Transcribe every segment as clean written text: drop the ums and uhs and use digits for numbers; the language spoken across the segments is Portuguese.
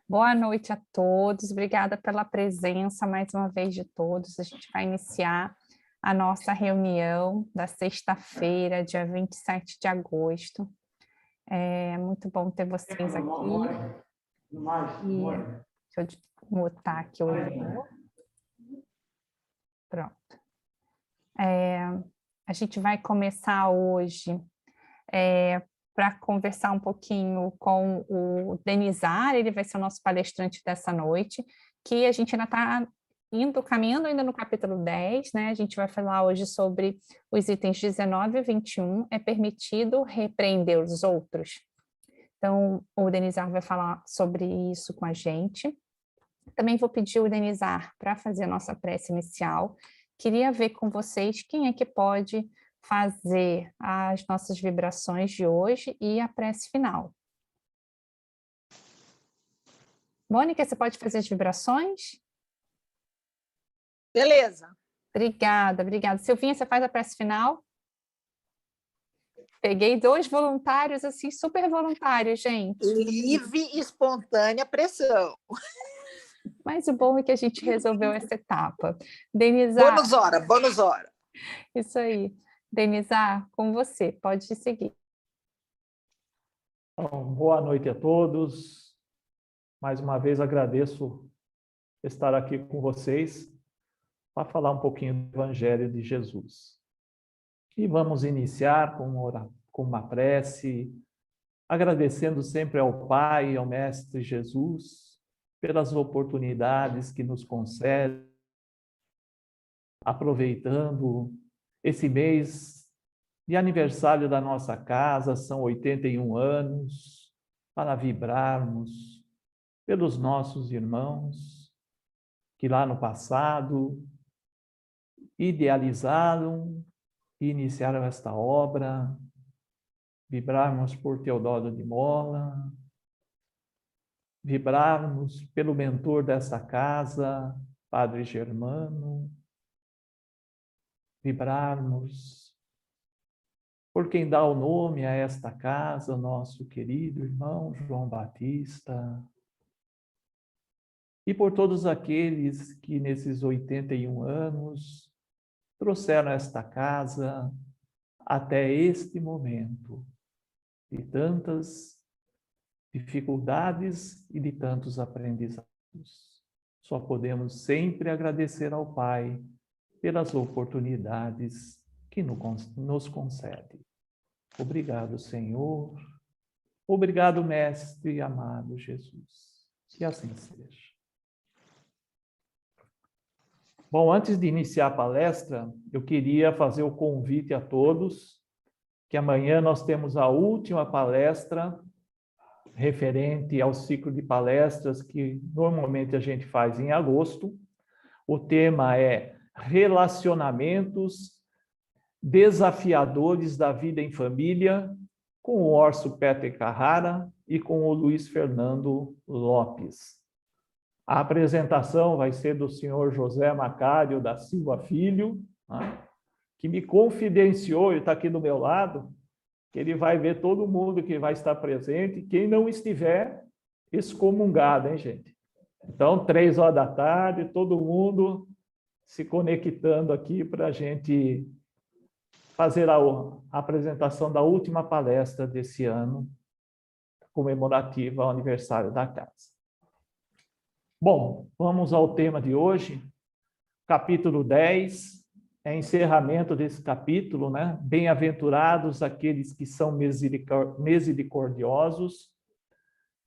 Boa noite a todos, obrigada pela presença mais uma vez de todos. A gente vai iniciar a nossa reunião da sexta-feira, dia 27 de agosto. É muito bom ter vocês aqui. Deixa eu mutar aqui o vídeo. Pronto. A gente vai começar hoje para conversar um pouquinho com o Denizar, ele vai ser o nosso palestrante dessa noite, que a gente ainda está caminhando ainda no capítulo 10, né? A gente vai falar hoje sobre os itens 19 e 21, é permitido repreender os outros? Então, o Denizar vai falar sobre isso com a gente. Também vou pedir o Denizar para fazer a nossa prece inicial. Queria ver com vocês quem é que pode fazer as nossas vibrações de hoje e a prece final. Mônica, você pode fazer as vibrações? Beleza. Obrigada, obrigada. Silvinha, você faz a prece final? Peguei 2 voluntários, assim, super voluntários, gente. Livre e espontânea pressão. Mas o bom é que a gente resolveu essa etapa. Denizar. Bônus hora. Isso aí. Denizar, com você, pode seguir. Bom, boa noite a todos. Mais uma vez agradeço estar aqui com vocês para falar um pouquinho do Evangelho de Jesus. E vamos iniciar com uma prece, agradecendo sempre ao Pai e ao Mestre Jesus pelas oportunidades que nos concede, aproveitando esse mês de aniversário da nossa casa, são 81 anos, para vibrarmos pelos nossos irmãos que lá no passado idealizaram e iniciaram esta obra, vibrarmos por Teodoro de Mola, vibrarmos pelo mentor desta casa, Padre Germano, vibrarmos por quem dá o nome a esta casa, nosso querido irmão João Batista, e por todos aqueles que nesses 81 anos trouxeram esta casa até este momento de tantas dificuldades e de tantos aprendizados. Só podemos sempre agradecer ao Pai pelas oportunidades que nos concede. Obrigado, Senhor. Obrigado, Mestre amado Jesus. Que assim seja. Bom, antes de iniciar a palestra, eu queria fazer o convite a todos que amanhã nós temos a última palestra referente ao ciclo de palestras que normalmente a gente faz em agosto. O tema é Relacionamentos Desafiadores da Vida em Família, com o Orso Peter Carrara e com o Luiz Fernando Lopes. A apresentação vai ser do senhor José Macário da Silva Filho, né, que me confidenciou, e está aqui do meu lado, que ele vai ver todo mundo que vai estar presente, quem não estiver excomungado, hein, gente? Então, 3 horas da tarde, todo mundo se conectando aqui para a gente fazer a apresentação da última palestra desse ano, comemorativa ao aniversário da casa. Bom, vamos ao tema de hoje, capítulo 10, encerramento desse capítulo, né? Bem-aventurados aqueles que são misericordiosos,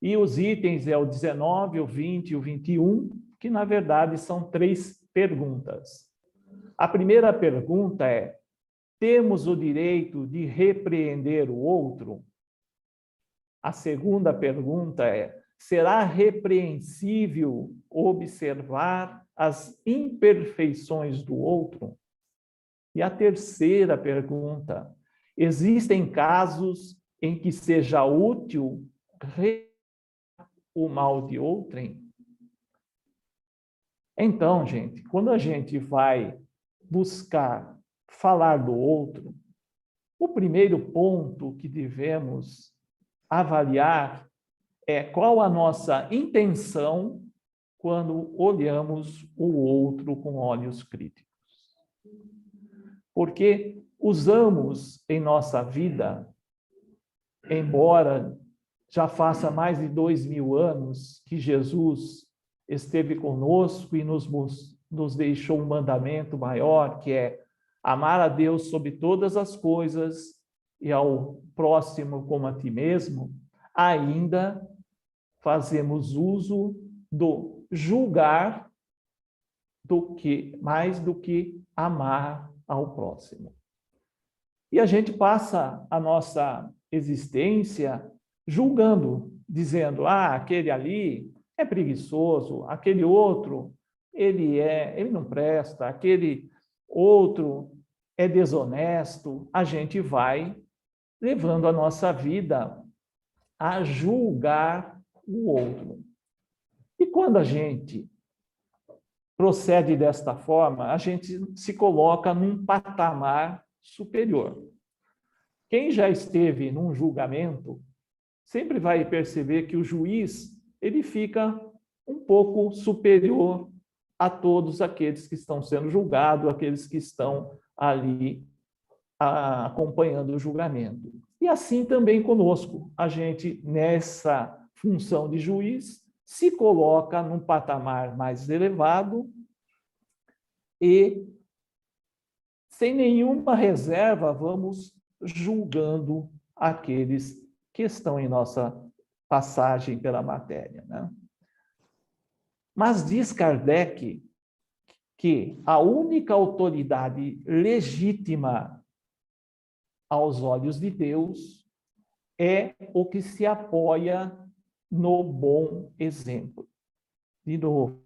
e os itens é o 19, o 20 e o 21, que na verdade são 3 perguntas. A primeira pergunta é: temos o direito de repreender o outro? A segunda pergunta é: será repreensível observar as imperfeições do outro? E a terceira pergunta: existem casos em que seja útil o mal de outrem? Então, gente, quando a gente vai buscar falar do outro, o primeiro ponto que devemos avaliar qual a nossa intenção quando olhamos o outro com olhos críticos. Porque usamos em nossa vida, embora já faça mais de 2000 anos que Jesus esteve conosco e nos deixou um mandamento maior, que é amar a Deus sobre todas as coisas e ao próximo como a ti mesmo, ainda fazemos uso do julgar mais do que amar ao próximo. E a gente passa a nossa existência julgando, dizendo, aquele ali é preguiçoso, aquele outro, ele não presta, aquele outro é desonesto. A gente vai levando a nossa vida a julgar o outro. E quando a gente procede desta forma, a gente se coloca num patamar superior. Quem já esteve num julgamento sempre vai perceber que o juiz, ele fica um pouco superior a todos aqueles que estão sendo julgados, aqueles que estão ali acompanhando o julgamento. E assim também conosco, a gente, nessa função de juiz, se coloca num patamar mais elevado e, sem nenhuma reserva, vamos julgando aqueles que estão em nossa passagem pela matéria, né? Mas diz Kardec que a única autoridade legítima aos olhos de Deus é o que se apoia no bom exemplo. De novo,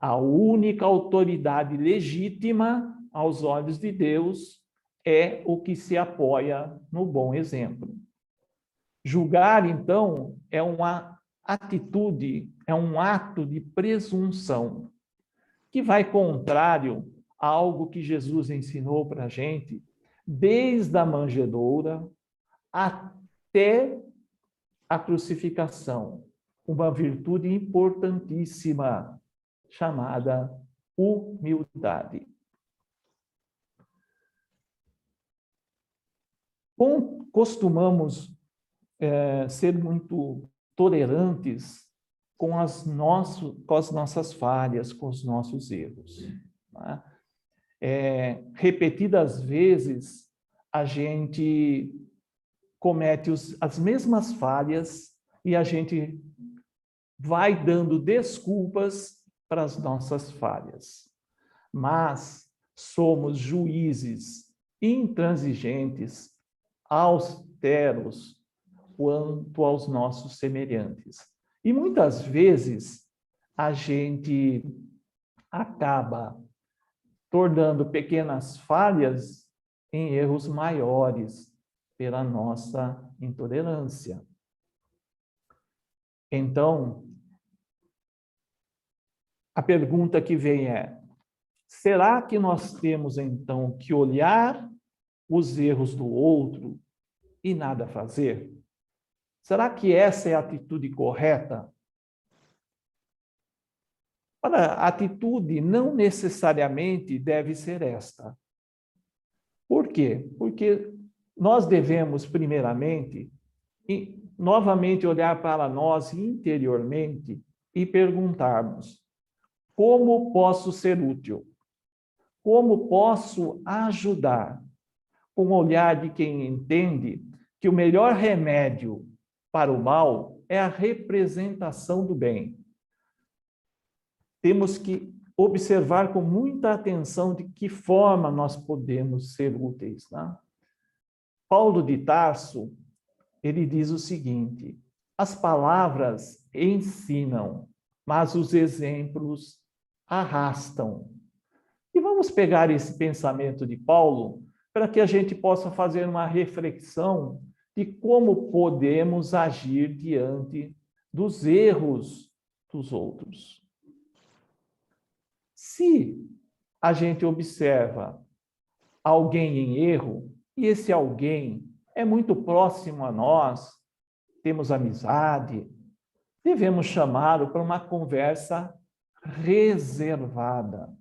a única autoridade legítima aos olhos de Deus é o que se apoia no bom exemplo. Julgar, então, é uma atitude, é um ato de presunção, que vai contrário a algo que Jesus ensinou para a gente, desde a manjedoura até a crucificação, uma virtude importantíssima, chamada humildade. Costumamos ser muito tolerantes com as nossas falhas, com os nossos erros. Né? Repetidas vezes, a gente comete as mesmas falhas e a gente vai dando desculpas para as nossas falhas. Mas somos juízes intransigentes, austeros quanto aos nossos semelhantes. E muitas vezes a gente acaba tornando pequenas falhas em erros maiores pela nossa intolerância. Então, a pergunta que vem é: será que nós temos então que olhar os erros do outro e nada fazer? Será que essa é a atitude correta? Ora, a atitude não necessariamente deve ser esta. Por quê? Porque nós devemos, primeiramente, novamente olhar para nós interiormente e perguntarmos: como posso ser útil? Como posso ajudar? Com o olhar de quem entende que o melhor remédio para o mal é a representação do bem. Temos que observar com muita atenção de que forma nós podemos ser úteis. Né? Paulo de Tarso, ele diz o seguinte: as palavras ensinam, mas os exemplos arrastam. E vamos pegar esse pensamento de Paulo para que a gente possa fazer uma reflexão de como podemos agir diante dos erros dos outros. Se a gente observa alguém em erro, e esse alguém é muito próximo a nós, temos amizade, devemos chamá-lo para uma conversa reservada.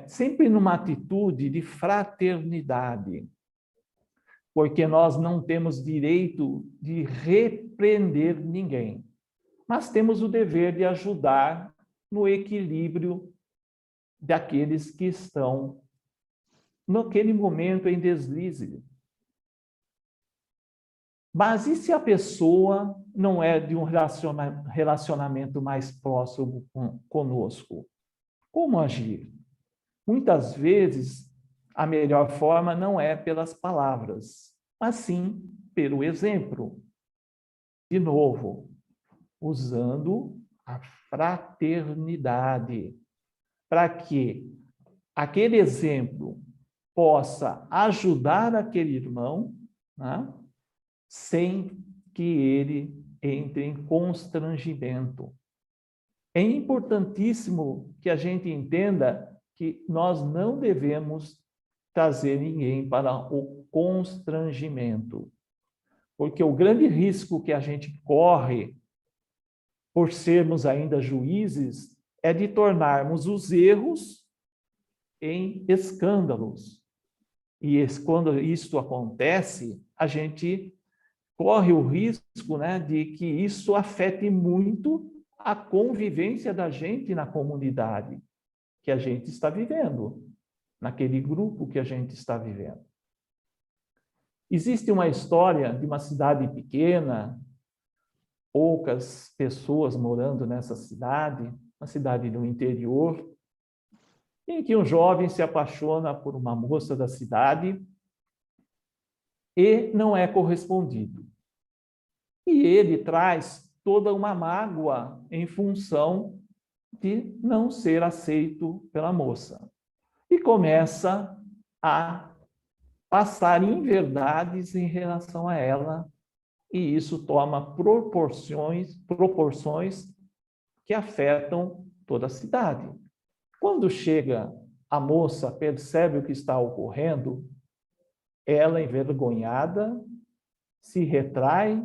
Sempre numa atitude de fraternidade, porque nós não temos direito de repreender ninguém, mas temos o dever de ajudar no equilíbrio daqueles que estão, naquele momento, em deslize. Mas e se a pessoa não é de um relacionamento mais próximo conosco? Como agir? Muitas vezes, a melhor forma não é pelas palavras, mas sim pelo exemplo. De novo, usando a fraternidade, para que aquele exemplo possa ajudar aquele irmão, né, sem que ele entre em constrangimento. É importantíssimo que a gente entenda que nós não devemos trazer ninguém para o constrangimento, porque o grande risco que a gente corre, por sermos ainda juízes, é de tornarmos os erros em escândalos. E quando isso acontece, a gente corre o risco, né, de que isso afete muito a convivência da gente na comunidade que a gente está vivendo, naquele grupo que a gente está vivendo. Existe uma história de uma cidade pequena, poucas pessoas morando nessa cidade, uma cidade no interior, em que um jovem se apaixona por uma moça da cidade e não é correspondido. E ele traz toda uma mágoa em função de não ser aceito pela moça. E começa a passar inverdades em relação a ela, e isso toma proporções que afetam toda a cidade. Quando chega a moça, percebe o que está ocorrendo, ela, envergonhada, se retrai,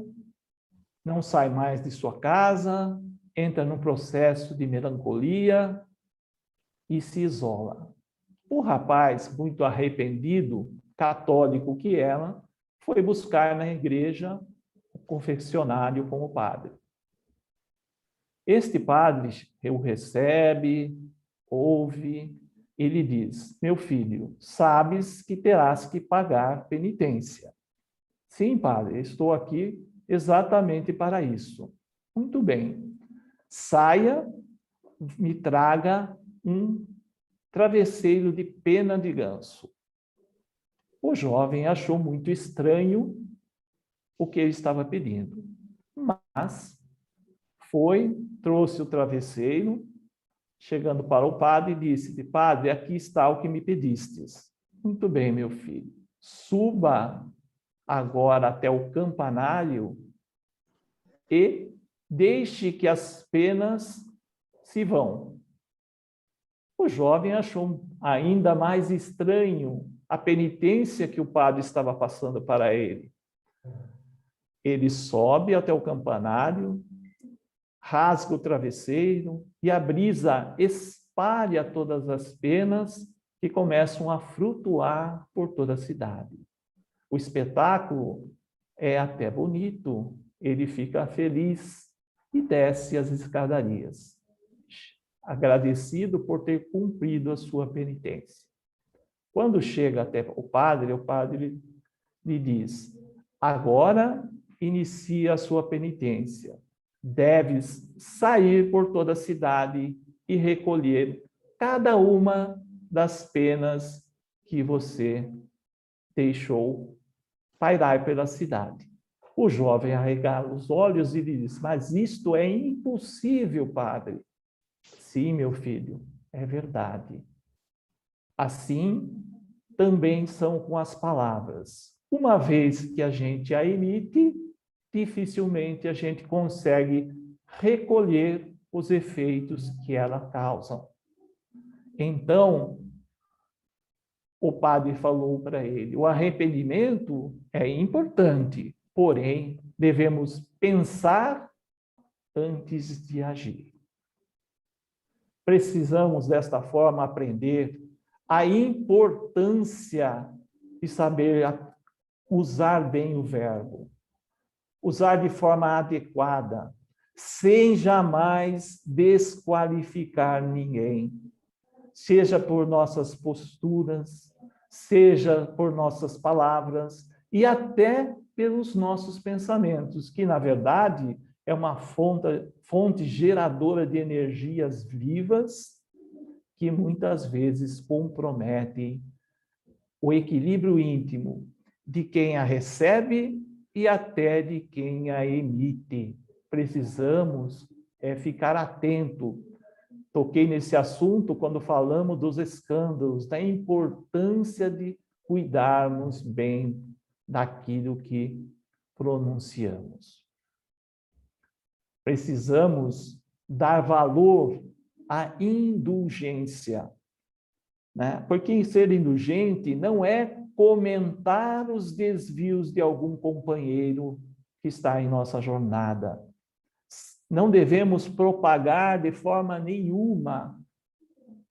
não sai mais de sua casa, entra num processo de melancolia e se isola. O rapaz, muito arrependido, católico que ela, foi buscar na igreja o confessionário com o padre. Este padre o recebe, ouve, ele diz: meu filho, sabes que terás que pagar penitência. Sim, padre, estou aqui exatamente para isso. Muito bem. Saia, me traga um travesseiro de pena de ganso. O jovem achou muito estranho o que ele estava pedindo, mas foi, trouxe o travesseiro, chegando para o padre, e disse: padre, aqui está o que me pedistes. Muito bem, meu filho, suba agora até o campanário e deixe que as penas se vão. O jovem achou ainda mais estranho a penitência que o padre estava passando para ele. Ele sobe até o campanário, rasga o travesseiro e a brisa espalha todas as penas que começam a flutuar por toda a cidade. O espetáculo é até bonito, ele fica feliz e desce as escadarias, agradecido por ter cumprido a sua penitência. Quando chega até o padre lhe diz: agora inicia a sua penitência. Deves sair por toda a cidade e recolher cada uma das penas que você deixou pairar pela cidade. O jovem arregala os olhos e lhe diz: mas isto é impossível, padre. Sim, meu filho, é verdade. Assim também são com as palavras. Uma vez que a gente a emite, dificilmente a gente consegue recolher os efeitos que ela causam. Então, o padre falou para ele: o arrependimento é importante, porém, devemos pensar antes de agir. Precisamos, desta forma, aprender a importância de saber usar bem o verbo, usar de forma adequada, sem jamais desqualificar ninguém, seja por nossas posturas, seja por nossas palavras e até pelos nossos pensamentos, que, na verdade, é uma fonte geradora de energias vivas que muitas vezes comprometem o equilíbrio íntimo de quem a recebe e até de quem a emite. Precisamos ficar atento. Toquei nesse assunto quando falamos dos escândalos, da importância de cuidarmos bem daquilo que pronunciamos. Precisamos dar valor à indulgência, né? Porque ser indulgente não é comentar os desvios de algum companheiro que está em nossa jornada. Não devemos propagar de forma nenhuma,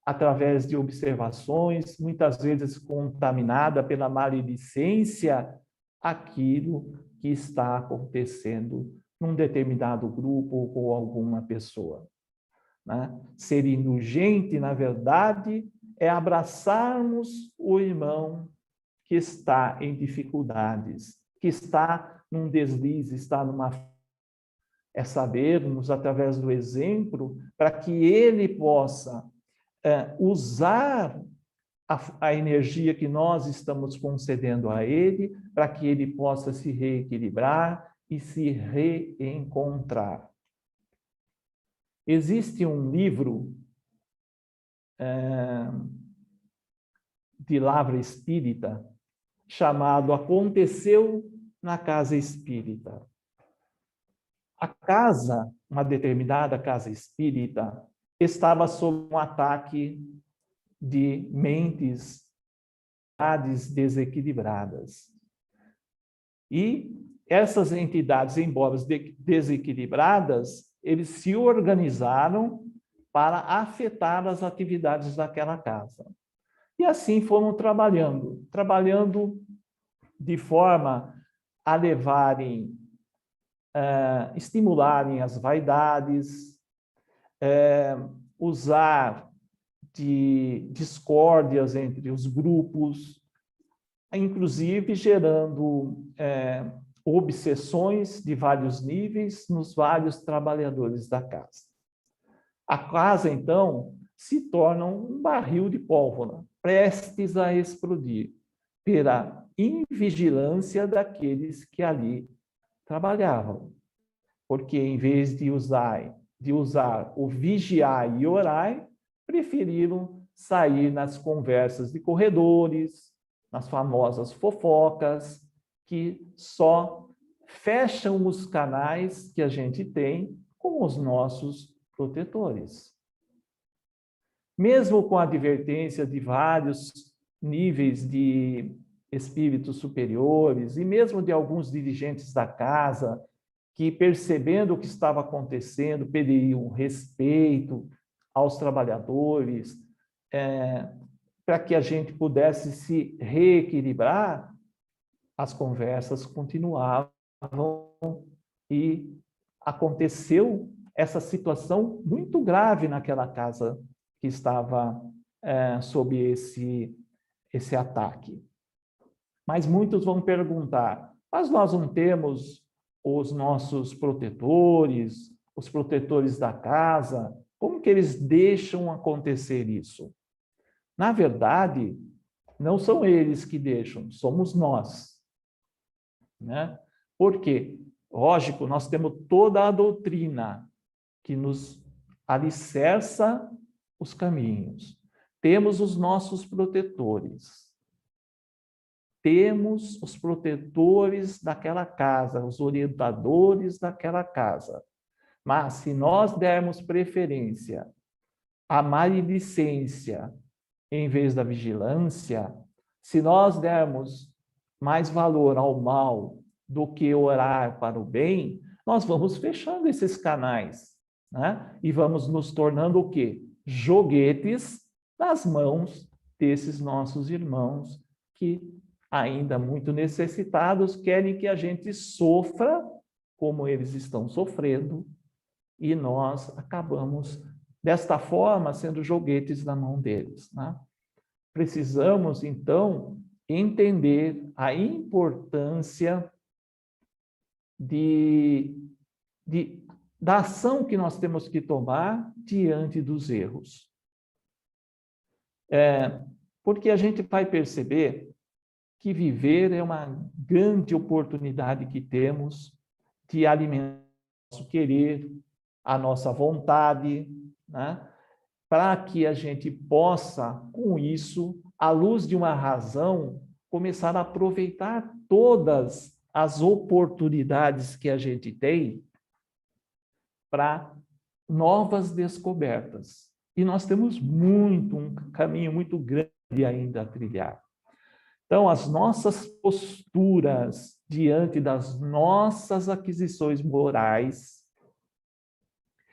através de observações, muitas vezes contaminada pela maledicência, aquilo que está acontecendo num determinado grupo ou alguma pessoa, né? Ser indulgente, na verdade, é abraçarmos o irmão que está em dificuldades, que está num deslize, está numa... É sabermos, através do exemplo, para que ele possa usar a energia que nós estamos concedendo a ele, para que ele possa se reequilibrar e se reencontrar. Existe um livro de Lavra Espírita chamado Aconteceu na Casa Espírita. A casa, uma determinada casa espírita, estava sob um ataque de mentes desequilibradas. E essas entidades, embora desequilibradas, eles se organizaram para afetar as atividades daquela casa. E assim foram trabalhando de forma a levarem, estimularem as vaidades, usar de discórdias entre os grupos, inclusive gerando obsessões de vários níveis nos vários trabalhadores da casa. A casa, então, se torna um barril de pólvora, prestes a explodir, pela invigilância daqueles que ali trabalhavam. Porque, em vez de usar o vigiar e orar, preferiram sair nas conversas de corredores, nas famosas fofocas, que só fecham os canais que a gente tem com os nossos protetores. Mesmo com a advertência de vários níveis de espíritos superiores e mesmo de alguns dirigentes da casa que, percebendo o que estava acontecendo, pediam respeito aos trabalhadores, para que a gente pudesse se reequilibrar, as conversas continuavam e aconteceu essa situação muito grave naquela casa que estava sob esse ataque. Mas muitos vão perguntar, mas nós não temos os nossos protetores, os protetores da casa, como que eles deixam acontecer isso? Na verdade, não são eles que deixam, somos nós, né? Por quê? Lógico, nós temos toda a doutrina que nos alicerça os caminhos. Temos os nossos protetores. Temos os protetores daquela casa, os orientadores daquela casa. Mas se nós dermos preferência à maledicência em vez da vigilância, se nós dermos mais valor ao mal do que orar para o bem, nós vamos fechando esses canais, né? E vamos nos tornando o quê? Joguetes nas mãos desses nossos irmãos que, ainda muito necessitados, querem que a gente sofra como eles estão sofrendo, e nós acabamos, desta forma, sendo joguetes na mão deles, né? Precisamos, então, entender a importância da ação que nós temos que tomar diante dos erros. Porque a gente vai perceber que viver é uma grande oportunidade que temos de alimentar o nosso querer, a nossa vontade, né? Para que a gente possa, com isso, à luz de uma razão, começar a aproveitar todas as oportunidades que a gente tem para novas descobertas. E nós temos um caminho muito grande ainda a trilhar. Então, as nossas posturas diante das nossas aquisições morais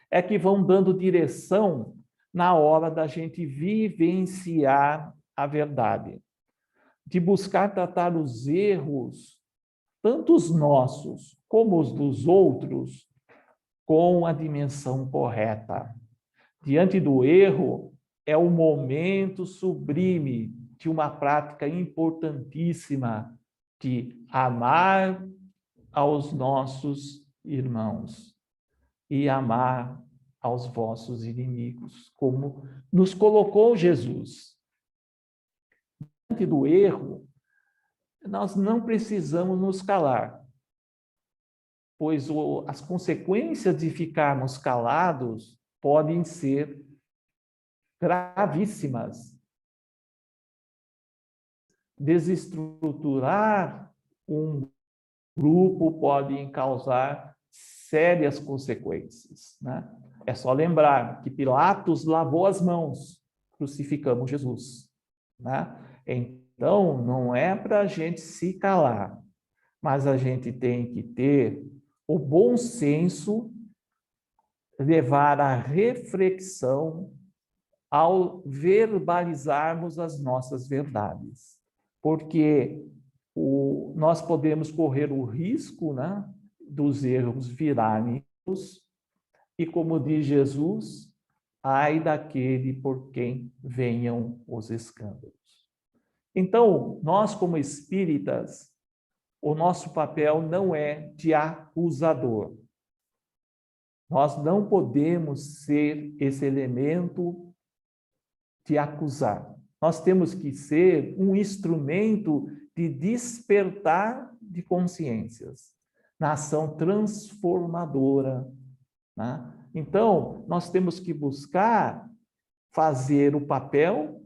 é que vão dando direção na hora da gente vivenciar a verdade, de buscar tratar os erros, tanto os nossos como os dos outros, com a dimensão correta. Diante do erro, é o momento sublime de uma prática importantíssima de amar aos nossos irmãos e amar aos vossos inimigos, como nos colocou Jesus. Diante do erro, nós não precisamos nos calar, pois as consequências de ficarmos calados podem ser gravíssimas. Desestruturar um grupo pode causar sérias consequências, né? É só lembrar que Pilatos lavou as mãos, crucificamos Jesus, né? Então, não é para a gente se calar, mas a gente tem que ter o bom senso, levar à reflexão ao verbalizarmos as nossas verdades. Porque nós podemos correr o risco, né, dos erros virarem, e como diz Jesus, ai daquele por quem venham os escândalos. Então, nós como espíritas, o nosso papel não é de acusador. Nós não podemos ser esse elemento de acusar. Nós temos que ser um instrumento de despertar de consciências, na ação transformadora, né? Então, nós temos que buscar fazer o papel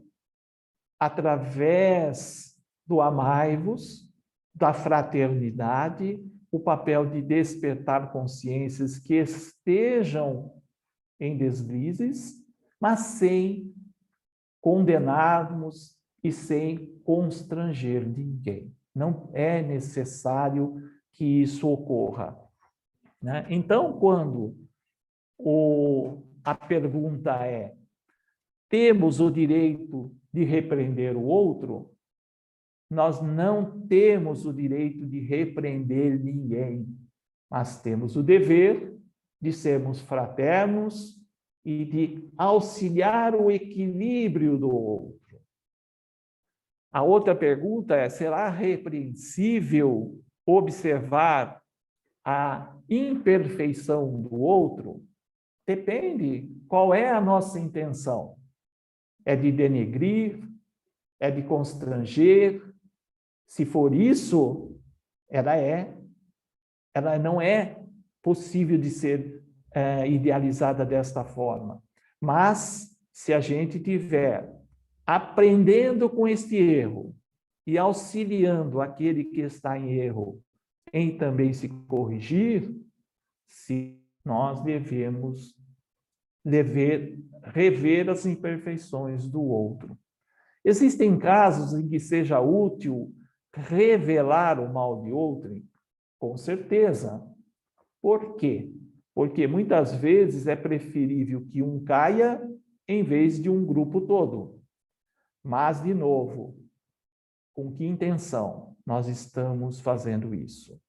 através do amai-vos, da fraternidade, o papel de despertar consciências que estejam em deslizes, mas sem condenarmos e sem constranger ninguém. Não é necessário que isso ocorra, né? Então, quando a pergunta é: temos o direito de repreender o outro? Nós não temos o direito de repreender ninguém, mas temos o dever de sermos fraternos e de auxiliar o equilíbrio do outro. A outra pergunta é: será repreensível observar a imperfeição do outro? Depende qual é a nossa intenção. É de denegrir? É de constranger? Se for isso, ela não é possível de ser idealizada desta forma. Mas, se a gente tiver aprendendo com este erro e auxiliando aquele que está em erro em também se corrigir, se nós devemos rever as imperfeições do outro. Existem casos em que seja útil revelar o mal de outrem? Com certeza. Por quê? Porque muitas vezes é preferível que um caia em vez de um grupo todo. Mas, de novo, com que intenção nós estamos fazendo isso?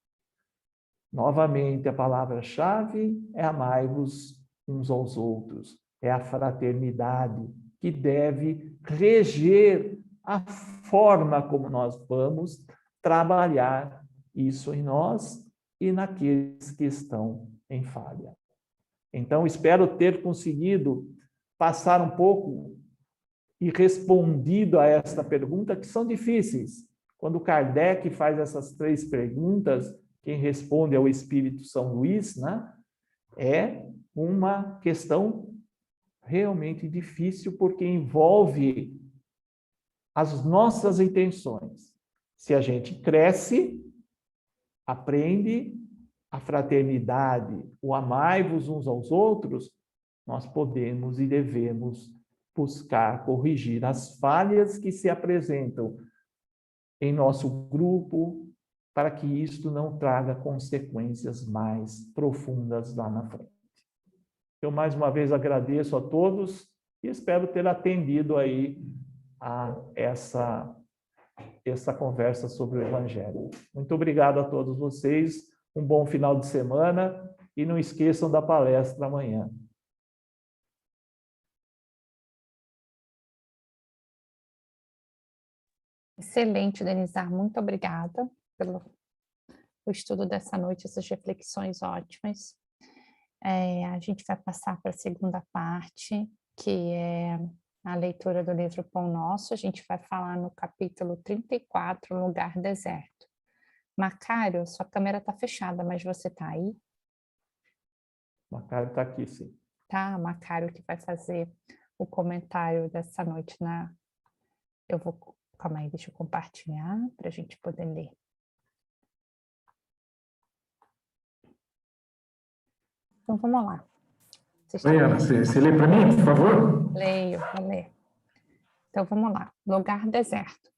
Novamente, a palavra-chave é amai-vos uns aos outros. É a fraternidade que deve reger a forma como nós vamos trabalhar isso em nós e naqueles que estão em falha. Então, espero ter conseguido passar um pouco e respondido a esta pergunta, que são difíceis. Quando Kardec faz essas 3 perguntas, quem responde é o Espírito São Luís, né? É uma questão realmente difícil, porque envolve as nossas intenções. Se a gente cresce, aprende a fraternidade, o amai-vos uns aos outros, nós podemos e devemos buscar corrigir as falhas que se apresentam em nosso grupo, para que isto não traga consequências mais profundas lá na frente. Eu, mais uma vez, agradeço a todos e espero ter atendido aí a essa conversa sobre o Evangelho. Muito obrigado a todos vocês, um bom final de semana e não esqueçam da palestra amanhã. Excelente, Denizar. Muito obrigada pelo estudo dessa noite, essas reflexões ótimas. A gente vai passar para a segunda parte, que é a leitura do livro Pão Nosso. A gente vai falar no capítulo 34, Lugar Deserto. Macário, sua câmera está fechada, mas você está aí? Macário está aqui, sim. Tá, Macário que vai fazer o comentário dessa noite na... Eu vou... Calma aí, deixa eu compartilhar para a gente poder ler. Então, vamos lá. Oi, Ana, você lê para mim, por favor? Leio, vou ler. Então, vamos lá. Lugar deserto.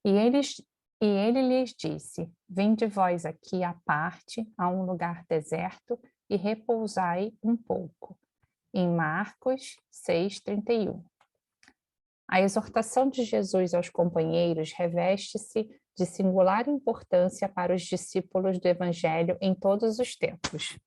E ele lhes disse, vinde vós aqui à parte, a um lugar deserto, e repousai um pouco. Em Marcos 6:31. A exortação de Jesus aos companheiros reveste-se de singular importância para os discípulos do Evangelho em todos os tempos.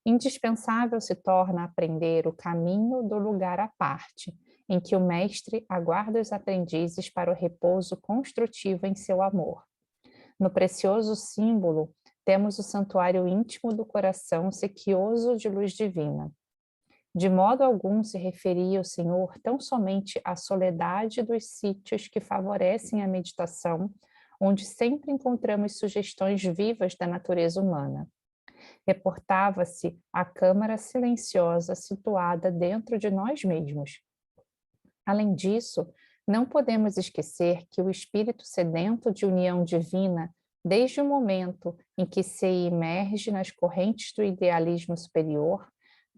Indispensável se torna aprender o caminho do lugar à parte, em que o mestre aguarda os aprendizes para o repouso construtivo em seu amor. No precioso símbolo, temos o santuário íntimo do coração sequioso de luz divina. De modo algum se referia o Senhor tão somente à soledade dos sítios que favorecem a meditação, onde sempre encontramos sugestões vivas da natureza humana. Reportava-se à câmara silenciosa situada dentro de nós mesmos. Além disso, não podemos esquecer que o espírito sedento de união divina, desde o momento em que se imerge nas correntes do idealismo superior,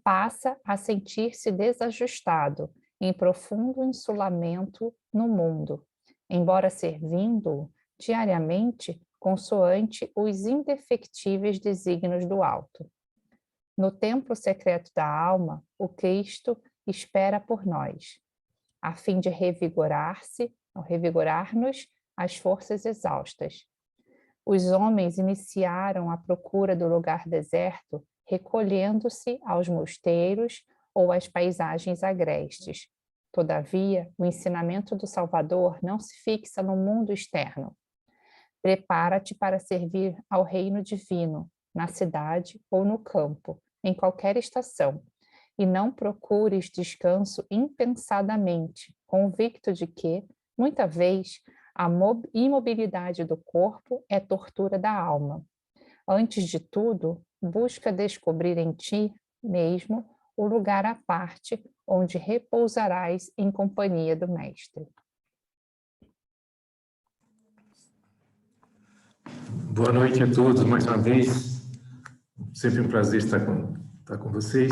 passa a sentir-se desajustado, em profundo insulamento no mundo, embora servindo diariamente consoante os indefectíveis desígnios do alto. No templo secreto da alma, o Cristo espera por nós, a fim de revigorar-nos as forças exaustas. Os homens iniciaram a procura do lugar deserto, recolhendo-se aos mosteiros ou às paisagens agrestes. Todavia, o ensinamento do Salvador não se fixa no mundo externo. Prepara-te para servir ao reino divino, na cidade ou no campo, em qualquer estação, e não procures descanso impensadamente, convicto de que, muita vez, a imobilidade do corpo é tortura da alma. Antes de tudo, busca descobrir em ti mesmo o lugar à parte onde repousarás em companhia do Mestre. Boa noite a todos, mais uma vez. Sempre um prazer estar com vocês.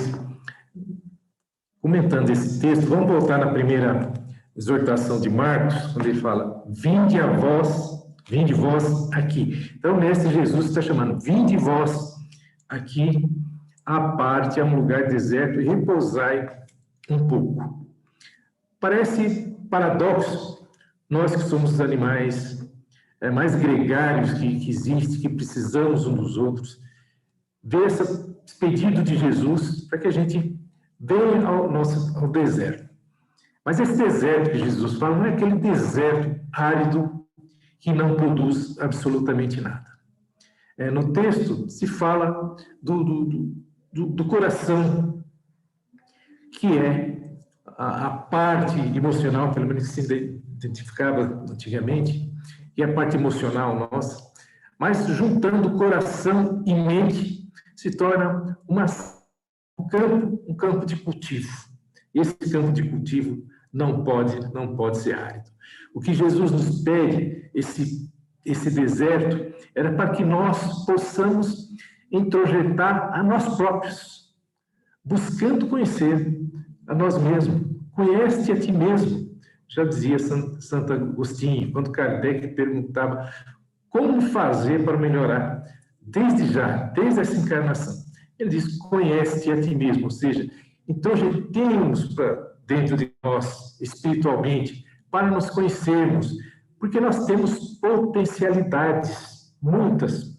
Comentando esse texto, vamos voltar na primeira exortação de Marcos, quando ele fala, vinde a vós Vinde vós aqui. Então, o Mestre Jesus está chamando, vinde vós aqui, à parte, a um lugar deserto, e repousai um pouco. Parece paradoxo, nós que somos os animais mais gregários que existem, que precisamos uns dos outros, ver esse pedido de Jesus para que a gente venha ao deserto. Mas esse deserto que Jesus fala não é aquele deserto árido que não produz absolutamente nada. No texto se fala do coração, que é a parte emocional, pelo menos que se identificava antigamente, que é a parte emocional nossa, mas juntando coração e mente se torna um campo de cultivo. Esse campo de cultivo não pode ser árido. O que Jesus nos pede, esse deserto, era para que nós possamos introjetar a nós próprios, buscando conhecer a nós mesmos. Conhece-te a ti mesmo, já dizia Santo Agostinho, quando Kardec perguntava como fazer para melhorar, desde essa encarnação. Ele diz, conhece-te a ti mesmo, ou seja, introjetemos para dentro de nós, espiritualmente, para nos conhecermos, porque nós temos potencialidades, muitas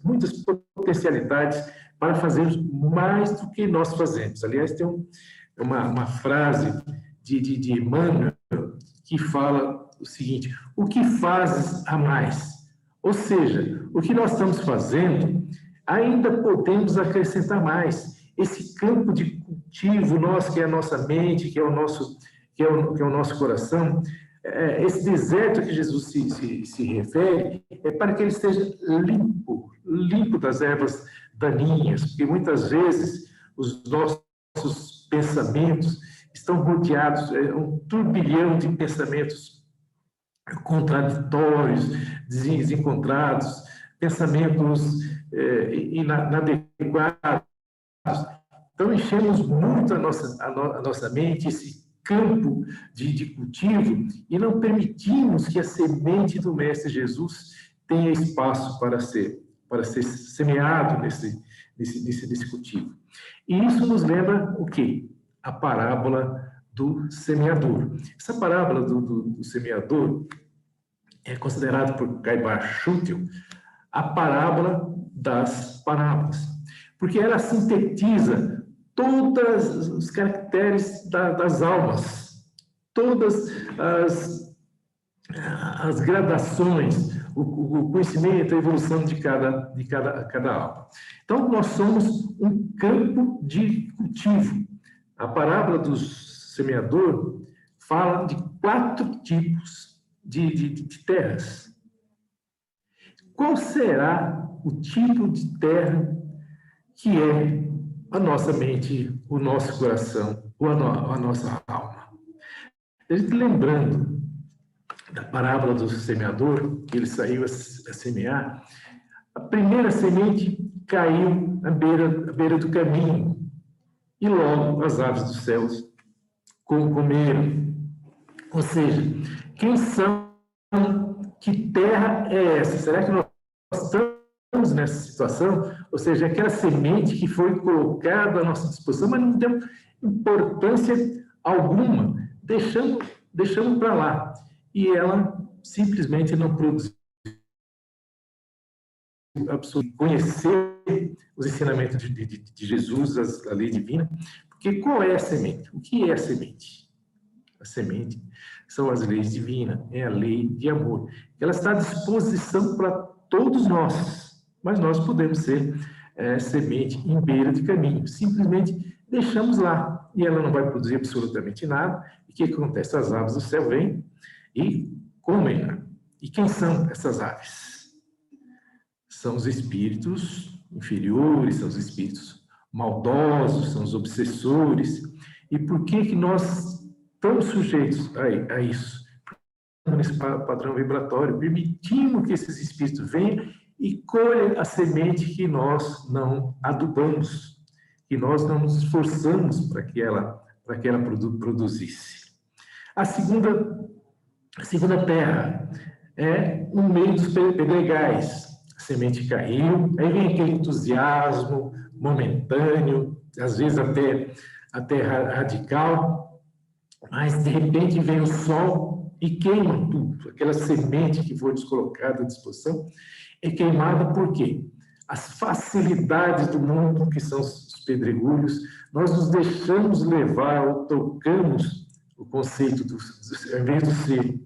potencialidades para fazermos mais do que nós fazemos. Aliás, tem uma frase de Emmanuel que fala o seguinte, o que fazes a mais? Ou seja, o que nós estamos fazendo, ainda podemos acrescentar mais. Esse campo de cultivo nosso, que é a nossa mente, que é o nosso coração, esse deserto que Jesus se refere, é para que ele esteja limpo das ervas daninhas, porque muitas vezes os nossos pensamentos estão rodeados, um turbilhão de pensamentos contraditórios, desencontrados, pensamentos inadequados. Então, enchemos muito a nossa mente, esse campo de cultivo, e não permitimos que a semente do Mestre Jesus tenha espaço para ser semeado nesse cultivo. E isso nos lembra o quê? A parábola do semeador. Essa parábola do semeador é considerada por Caibar Schutel a parábola das parábolas, porque ela sintetiza todos os caracteres das almas, todas as gradações, o conhecimento, a evolução de cada alma. Então, nós somos um campo de cultivo. A parábola do semeador fala de 4 tipos de terras. Qual será o tipo de terra que é a nossa mente, o nosso coração, ou a nossa alma? A gente lembrando da parábola do semeador, que ele saiu a semear, a primeira semente caiu à beira do caminho, e logo as aves dos céus comeram. Ou seja, quem são? Que terra é essa? Será que nós estamos nessa situação? Ou seja, aquela semente que foi colocada à nossa disposição, mas não deu importância alguma, deixamos para lá. E ela simplesmente não produziu absolutamente conhecer os ensinamentos de Jesus, a lei divina. Porque qual é a semente? O que é a semente? A semente são as leis divinas, é a lei de amor. Ela está à disposição para todos nós, mas nós podemos ser semente em beira de caminho. Simplesmente deixamos lá, e ela não vai produzir absolutamente nada. E o que acontece? As aves do céu vêm e comem. E quem são essas aves? São os espíritos inferiores, são os espíritos maldosos, são os obsessores. E por que nós estamos sujeitos a isso? Nesse padrão vibratório, permitimos que esses espíritos venham e colhem a semente que nós não adubamos, que nós não nos esforçamos para que ela produzisse. A segunda terra no meio dos pedregais. A semente caiu, aí vem aquele entusiasmo momentâneo, às vezes até radical, mas de repente vem o sol e queima tudo. Aquela semente que foi descolocada à disposição é queimada por quê? As facilidades do mundo, que são os pedregulhos, nós nos deixamos levar ou trocamos o conceito ao invés do ser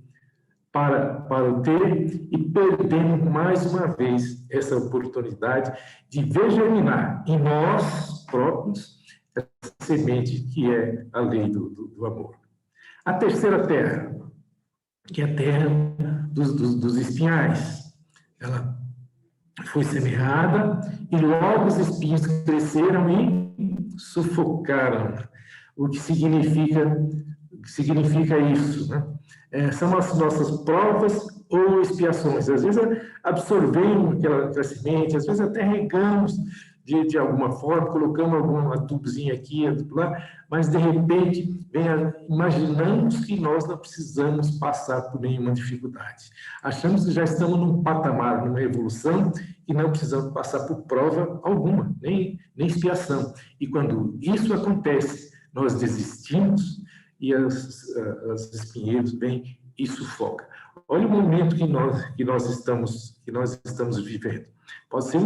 para o ter e perdemos mais uma vez essa oportunidade de ver germinar em nós próprios essa semente que é a lei do amor. A terceira terra, que é a terra dos espinhais, ela foi semeada e logo os espinhos cresceram e sufocaram. O que significa isso, né? São as nossas provas ou expiações. Às vezes absorvemos aquela semente, às vezes até regamos de alguma forma, colocamos algum adubozinho aqui, lá, mas de repente imaginamos que nós não precisamos passar por nenhuma dificuldade. Achamos que já estamos num patamar, numa evolução, e não precisamos passar por prova alguma, nem expiação. E quando isso acontece, nós desistimos e os espinheiros vêm e sufocam. Olha o momento que nós estamos vivendo. Pode ser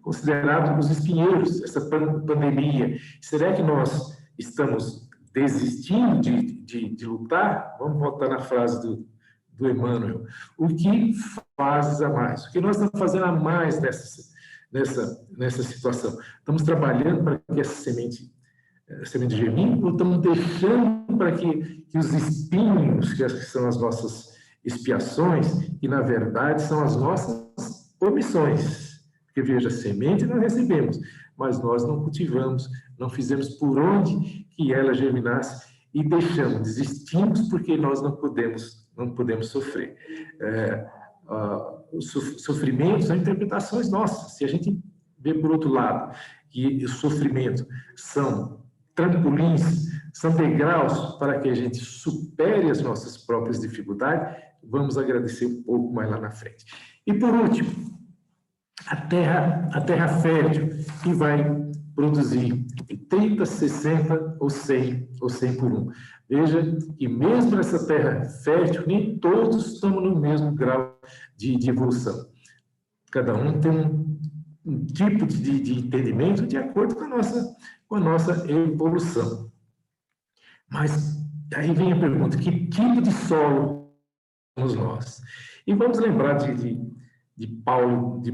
considerado os espinheiros, essa pandemia. Será que nós estamos desistindo de lutar? Vamos voltar na frase do Emmanuel. O que fazes a mais? O que nós estamos fazendo a mais nessa situação? Estamos trabalhando para que essa semente germine, ou estamos deixando para que os espinhos, que são as nossas expiações, que na verdade são as nossas omissões? Porque veja, semente nós recebemos, mas nós não cultivamos, não fizemos por onde que ela germinasse e deixamos, desistimos porque nós não podemos sofrer. Os sofrimentos são interpretações nossas. Se a gente vê por outro lado que o sofrimento são trampolins, são degraus para que a gente supere as nossas próprias dificuldades, vamos agradecer um pouco mais lá na frente. E por último, a terra fértil, que vai produzir 30, 60 ou 100 por 1. Veja que mesmo nessa terra fértil, nem todos estamos no mesmo grau de evolução. Cada um tem um tipo de entendimento de acordo com a nossa evolução. Mas aí vem a pergunta, que tipo de solo somos nós? E vamos lembrar de Paulo de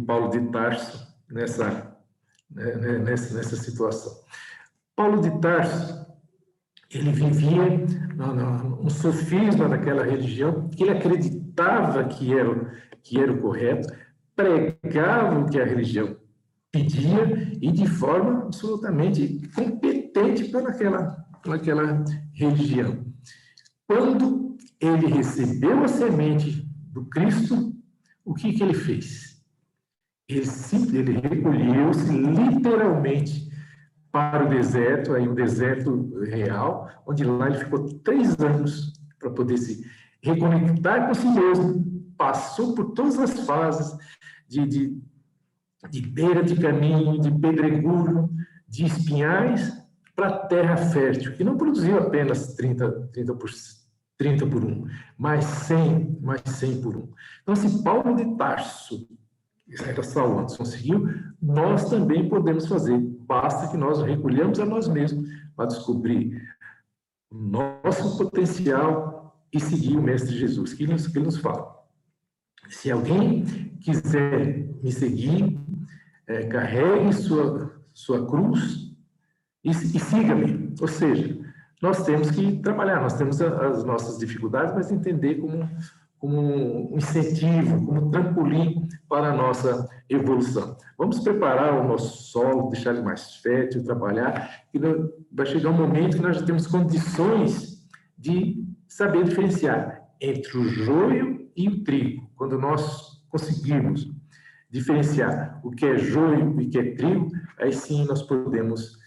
Tarso nessa situação. Paulo de Tarso, ele vivia um sofisma daquela religião, que ele acreditava que era o correto, pregava o que a religião pedia e de forma absolutamente competente pelaquela religião. Quando ele recebeu a semente do Cristo, o que ele fez? Ele recolheu-se literalmente para o deserto, aí um deserto real, onde lá ele ficou 3 anos para poder se reconectar com si mesmo, passou por todas as fases de beira de caminho, de pedregulho, de espinhais, para a terra fértil, que não produziu apenas 30 por 1, mas 100 por 1. Então, se Paulo de Tarso, era Saulo antes, conseguiu, nós também podemos fazer. Basta que nós recolhamos a nós mesmos para descobrir o nosso potencial e seguir o Mestre Jesus, que ele nos fala. Se alguém quiser me seguir, carregue sua cruz e siga-me. Ou seja, nós temos que trabalhar, nós temos as nossas dificuldades, mas entender como um incentivo, como um trampolim para a nossa evolução. Vamos preparar o nosso solo, deixar ele mais fértil, trabalhar, e vai chegar um momento que nós já temos condições de saber diferenciar entre o joio e o trigo. Quando nós conseguirmos diferenciar o que é joio e o que é trigo, aí sim nós podemos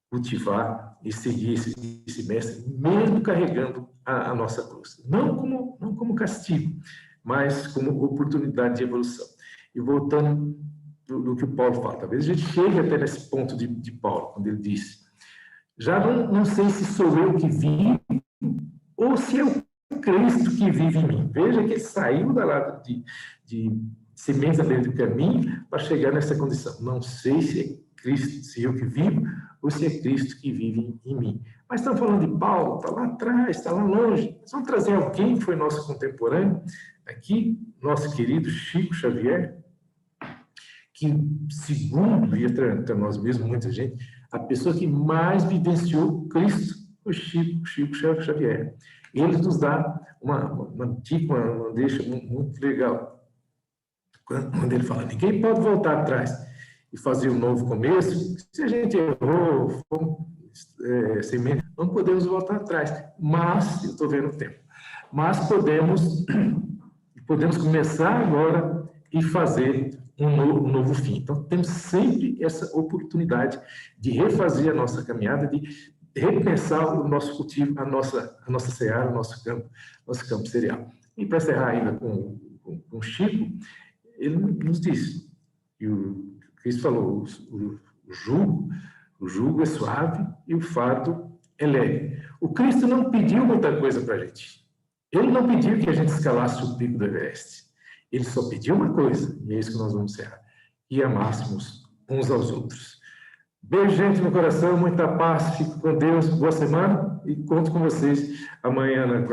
cultivar e seguir esse mestre, mesmo carregando a nossa cruz. Não como castigo, mas como oportunidade de evolução. E voltando do que o Paulo fala, talvez a gente chegue até nesse ponto de Paulo, quando ele disse: já não sei se sou eu que vivo ou se é o Cristo que vive em mim. Veja que ele saiu da lado de sementes à beira do caminho para chegar nessa condição. Não sei se é Cristo, se eu que vivo, ou se é Cristo que vive em mim. Mas estamos falando de Paulo, está lá atrás, está lá longe. Nós vamos trazer alguém que foi nosso contemporâneo, aqui, nosso querido Chico Xavier, que, segundo, e entre nós mesmos, muita gente, a pessoa que mais vivenciou Cristo, o Chico Xavier. Ele nos dá uma dica, uma deixa muito legal. Quando ele fala: ninguém pode voltar atrás e fazer um novo começo. Se a gente errou, não podemos voltar atrás. Mas, eu estou vendo o tempo, mas podemos começar agora e fazer um novo fim. Então, temos sempre essa oportunidade de refazer a nossa caminhada, de repensar o nosso cultivo, a nossa seara, o nosso campo cereal. E para encerrar ainda com Chico, ele nos disse, e o Cristo falou: o jugo é suave e o fardo é leve. O Cristo não pediu muita coisa para a gente. Ele não pediu que a gente escalasse o pico do Everest. Ele só pediu uma coisa, e é isso que nós vamos encerrar: que amássemos uns aos outros. Beijo, gente, no coração, muita paz, fico com Deus, boa semana, e conto com vocês amanhã, né,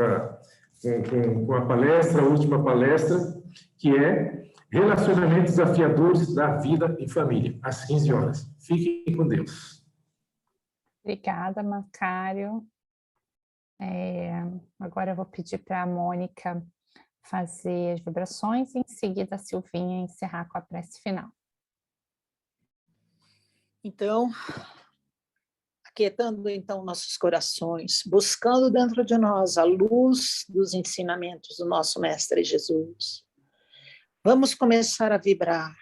com a palestra, a última palestra, que é Relacionamentos Desafiadores da Vida em Família, às 15 horas. Fiquem com Deus. Obrigada, Macário. Agora eu vou pedir para a Mônica fazer as vibrações e em seguida a Silvinha encerrar com a prece final. Então, aquietando então nossos corações, buscando dentro de nós a luz dos ensinamentos do nosso Mestre Jesus, vamos começar a vibrar,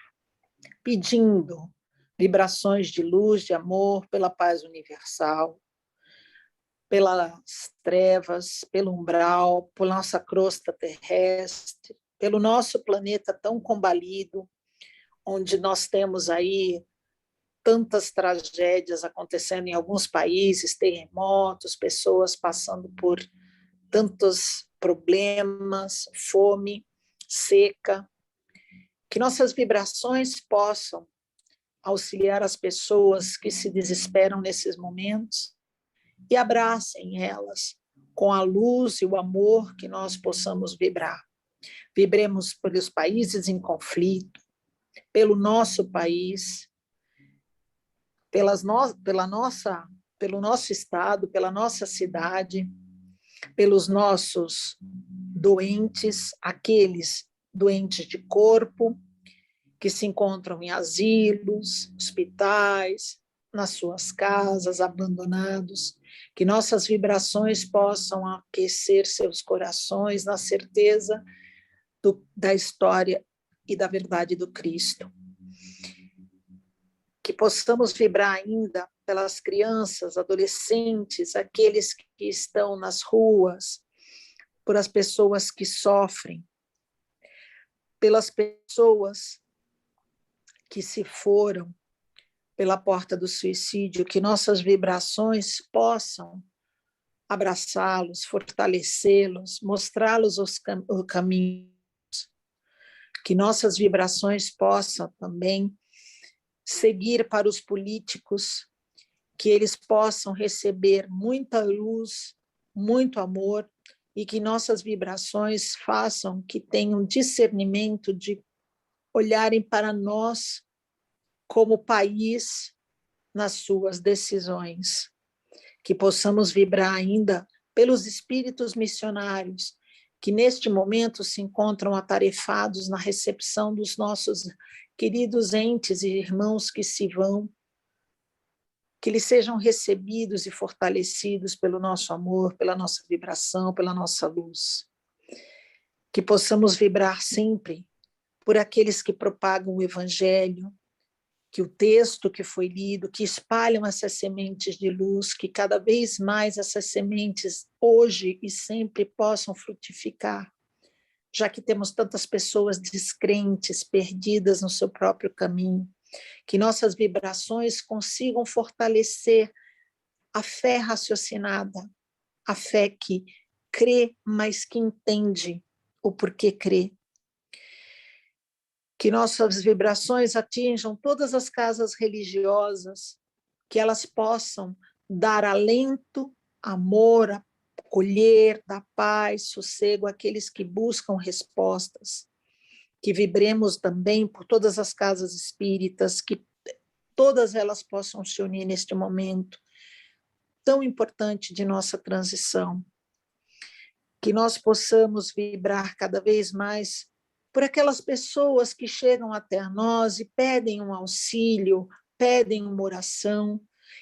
pedindo vibrações de luz, de amor, pela paz universal, pelas trevas, pelo umbral, por nossa crosta terrestre, pelo nosso planeta tão combalido, onde nós temos aí tantas tragédias acontecendo em alguns países, terremotos, pessoas passando por tantos problemas, fome, seca, que nossas vibrações possam auxiliar as pessoas que se desesperam nesses momentos e abracem elas com a luz e o amor que nós possamos vibrar. Vibremos pelos países em conflito, pelo nosso país, pelo nosso estado, pela nossa cidade, pelos nossos doentes, aqueles doentes de corpo, que se encontram em asilos, hospitais, nas suas casas, abandonados, que nossas vibrações possam aquecer seus corações na certeza da história e da verdade do Cristo. Que possamos vibrar ainda pelas crianças, adolescentes, aqueles que estão nas ruas, por as pessoas que sofrem, pelas pessoas que se foram pela porta do suicídio, que nossas vibrações possam abraçá-los, fortalecê-los, mostrá-los o caminho, que nossas vibrações possam também seguir para os políticos, que eles possam receber muita luz, muito amor, e que nossas vibrações façam que tenham discernimento de olharem para nós como país nas suas decisões. Que possamos vibrar ainda pelos espíritos missionários, que neste momento se encontram atarefados na recepção dos nossos queridos entes e irmãos que se vão, que eles sejam recebidos e fortalecidos pelo nosso amor, pela nossa vibração, pela nossa luz. Que possamos vibrar sempre por aqueles que propagam o Evangelho, que o texto que foi lido, que espalham essas sementes de luz, que cada vez mais essas sementes, hoje e sempre, possam frutificar já que temos tantas pessoas descrentes, perdidas no seu próprio caminho, que nossas vibrações consigam fortalecer a fé raciocinada, a fé que crê, mas que entende o porquê crê. Que nossas vibrações atinjam todas as casas religiosas, que elas possam dar alento, amor, acolher, dar paz, sossego àqueles que buscam respostas. Que vibremos também por todas as casas espíritas, que todas elas possam se unir neste momento tão importante de nossa transição. Que nós possamos vibrar cada vez mais por aquelas pessoas que chegam até nós e pedem um auxílio, pedem uma oração,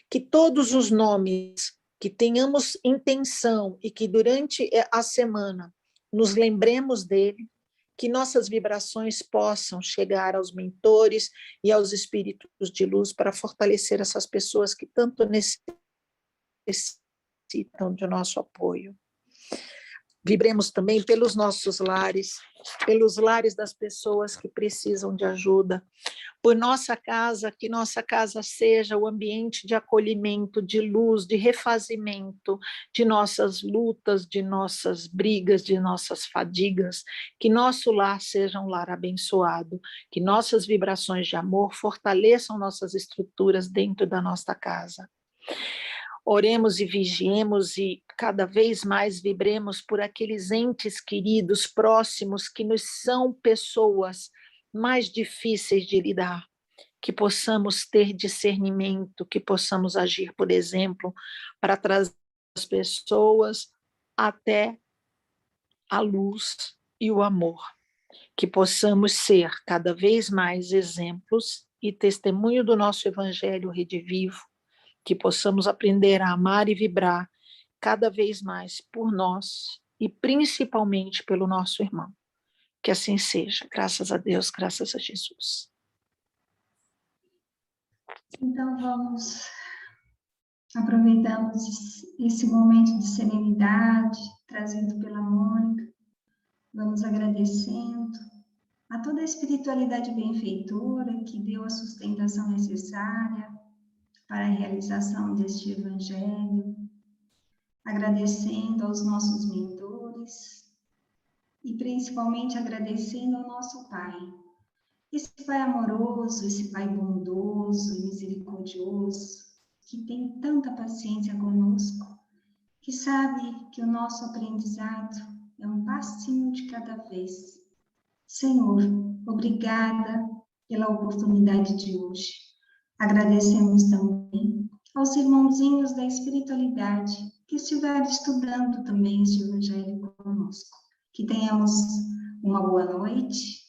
que todos os nomes, que tenhamos intenção e que durante a semana nos lembremos dele, que nossas vibrações possam chegar aos mentores e aos espíritos de luz para fortalecer essas pessoas que tanto necessitam de nosso apoio. Vibremos também pelos nossos lares, pelos lares das pessoas que precisam de ajuda, por nossa casa, que nossa casa seja o ambiente de acolhimento, de luz, de refazimento, de nossas lutas, de nossas brigas, de nossas fadigas, que nosso lar seja um lar abençoado, que nossas vibrações de amor fortaleçam nossas estruturas dentro da nossa casa. Oremos e vigiemos e cada vez mais vibremos por aqueles entes queridos, próximos, que nos são pessoas mais difíceis de lidar, que possamos ter discernimento, que possamos agir, por exemplo, para trazer as pessoas até a luz e o amor, que possamos ser cada vez mais exemplos e testemunho do nosso Evangelho redivivo, que possamos aprender a amar e vibrar cada vez mais por nós e principalmente pelo nosso irmão. Que assim seja, graças a Deus, graças a Jesus. Então aproveitamos esse momento de serenidade trazido pela Mônica, vamos agradecendo a toda a espiritualidade benfeitora que deu a sustentação necessária para a realização deste Evangelho, agradecendo aos nossos mentores e principalmente agradecendo ao nosso Pai. Esse Pai amoroso, esse Pai bondoso e misericordioso, que tem tanta paciência conosco, que sabe que o nosso aprendizado é um passinho de cada vez. Senhor, obrigada pela oportunidade de hoje. Agradecemos também aos irmãozinhos da espiritualidade que estiveram estudando também este Evangelho conosco. Que tenhamos uma boa noite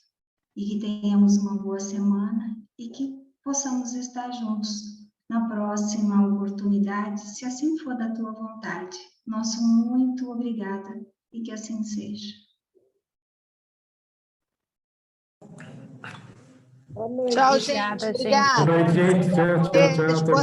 e que tenhamos uma boa semana e que possamos estar juntos na próxima oportunidade, se assim for da tua vontade. Nosso muito obrigada e que assim seja. Tchau, gente. Obrigada. Boa noite, gente. Tchau, tchau, tchau.